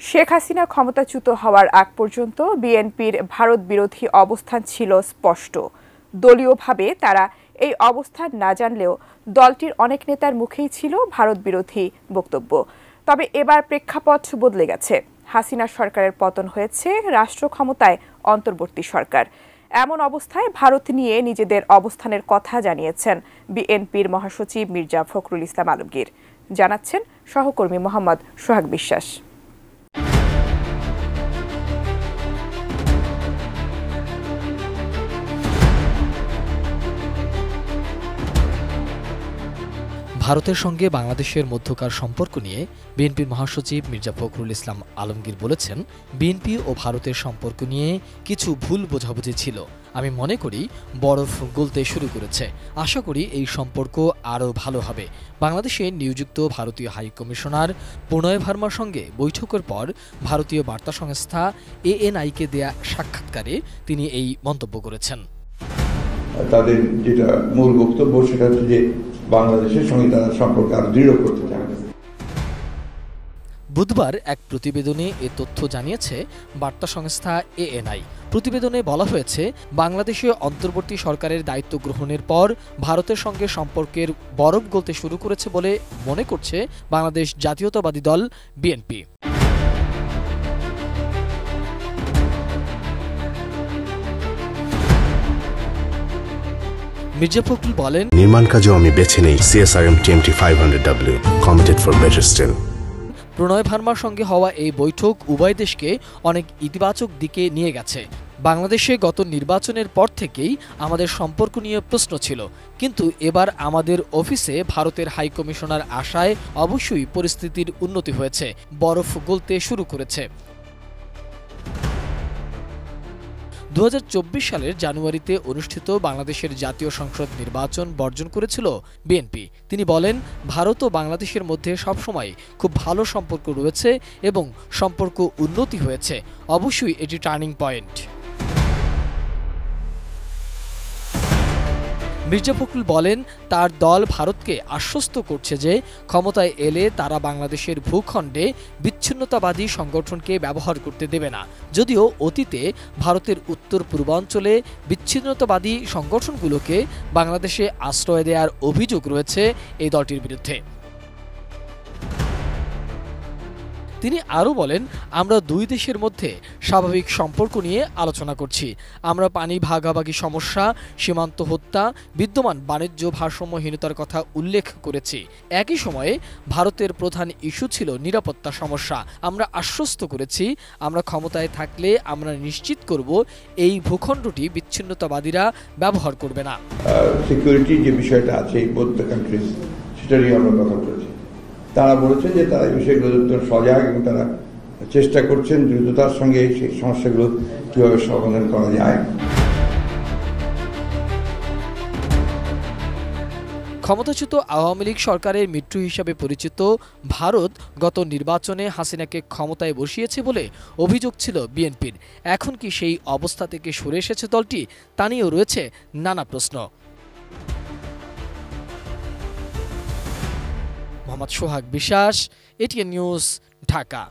শেখ হাসিনা ক্ষমতাচ্যুত হওয়ার আগ পর্যন্ত বিএনপির ভারত বিরোধী অবস্থান ছিল স্পষ্ট। দলীয়ভাবে তারা এই অবস্থান না জানলেও দলটির অনেক নেতার মুখেই ছিল ভারত বিরোধী বক্তব্য। তবে এবার প্রেক্ষাপট বদলে গেছে। হাসিনা সরকারের পতন হয়েছে, রাষ্ট্র ক্ষমতায় অন্তর্বর্তী সরকার। এমন অবস্থায় ভারত নিয়ে নিজেদের অবস্থানের কথা জানিয়েছেন বিএনপির মহাসচিব মির্জা ফখরুল ইসলাম আলমগীর। জানাচ্ছেন সহকর্মী মোহাম্মদ সোহাগ বিশ্বাস। ভারতের সঙ্গে বাংলাদেশের মধ্যকার সম্পর্ক নিয়ে বিএনপির মহাসচিব মির্জা ফখরুল ইসলাম আলমগীর বলেছেন, বিএনপি ও ভারতের সম্পর্ক নিয়ে কিছু ভুল বোঝাবুঝি ছিল। আমি মনে করি বরফ গলতে শুরু করেছে। আশা করি এই সম্পর্ক আরও ভালো হবে। বাংলাদেশে নিয়োজিত ভারতীয় হাইকমিশনার প্রণয় ভার্মার সঙ্গে বৈঠকের পর ভারতীয় বার্তা সংস্থা ANI-কে দেয়া সাক্ষাৎকারে তিনি এই মন্তব্য করেছেন। তাদের যেটা মূল বক্তব্য সেটা হচ্ছে যে বাংলাদেশের সঙ্গে তারা সম্পর্ক আরো দৃঢ় করতে চান। বুধবার এক প্রতিবেদনে এ তথ্য জানিয়েছে বার্তা সংস্থা ANI। প্রতিবেদনে বলা হয়েছে, বাংলাদেশে অন্তর্বর্তী সরকারের দায়িত্ব গ্রহণের পর ভারতের সঙ্গে সম্পর্কের বরফ গলতে শুরু করেছে বলে মনে করছে বাংলাদেশ জাতীয়তাবাদী দল বিএনপি। মির্জা ফখরুল বলেন, নির্মাণ কাজেও আমি বেছে নেই CSRM TMT 500W, committed for better still। প্রণয় ভার্মার সঙ্গে হওয়া এই বৈঠক উভয় দেশকে অনেক ইতিবাচক দিকে নিয়ে গেছে। বাংলাদেশে গত নির্বাচনের পর থেকেই আমাদের সম্পর্ক নিয়ে প্রশ্ন ছিল, কিন্তু এবার আমাদের অফিসে ভারতের হাইকমিশনার আসায় অবশ্যই পরিস্থিতির উন্নতি হয়েছে, বরফ গলতে শুরু করেছে। 2024 সালের জানুয়ারিতে অনুষ্ঠিত বাংলাদেশের জাতীয় সংসদ নির্বাচন বর্জন করেছিল বিএনপি। তিনি বলেন, ভারত ও বাংলাদেশের মধ্যে সবসময় খুব ভালো সম্পর্ক রয়েছে এবং সম্পর্ক উন্নতি হয়েছে। অবশ্যই এটি টার্নিং পয়েন্ট। মির্জা ফখরুল বলেন, তার দল ভারতকে আশ্বস্ত করছে যে ক্ষমতায় এলে তারা বাংলাদেশের ভূখণ্ডে বিচ্ছিন্নতাবাদী সংগঠনকে ব্যবহার করতে দেবে না। যদিও অতীতে ভারতের উত্তর পূর্বাঞ্চলে বিচ্ছিন্নতাবাদী সংগঠনগুলোকে বাংলাদেশে আশ্রয় দেওয়ার অভিযোগ রয়েছে এই দলটির বিরুদ্ধে। তিনি আরও বলেন, আমরা দুই দেশের মধ্যে স্বাভাবিক সম্পর্ক নিয়ে আলোচনা করছি। আমরা পানি ভাগাভাগি সমস্যা, সীমান্ত হত্যা, বিদ্যমান বাণিজ্য ভারসাম্যহীনতার কথা উল্লেখ করেছি। একই সময়ে ভারতের প্রধান ইস্যু ছিল নিরাপত্তা সমস্যা। আমরা আশ্বস্ত করেছি, আমরা ক্ষমতায় থাকলে আমরা নিশ্চিত করব এই ভূখণ্ডটি বিচ্ছিন্নতাবাদীরা ব্যবহার করবে না। সিকিউরিটি যে বিষয়টা আছে এই বোথ দ্য কান্ট্রিজ, সেটা নিয়ে আমরা কথা বলেছি। তারা বলেছেন যে তারা এই বিষয়গুলো সজাগ এবং তারা চেষ্টা করছেন দ্রুততার সঙ্গে সেই সমস্যাগুলো কীভাবে সমাধান করা যায়। ক্ষমতাচ্যুত আওয়ামী লীগ সরকারের মিত্র হিসাবে পরিচিত ভারত গত নির্বাচনে হাসিনাকে ক্ষমতায় বসিয়েছে বলে অভিযোগ ছিল বিএনপির। এখন কি সেই অবস্থা থেকে সরে এসেছে দলটি, তা নিয়েও রয়েছে নানা প্রশ্ন। মোহাম্মদ সোহাগ বিশ্বাস, ATN নিউজ, ঢাকা।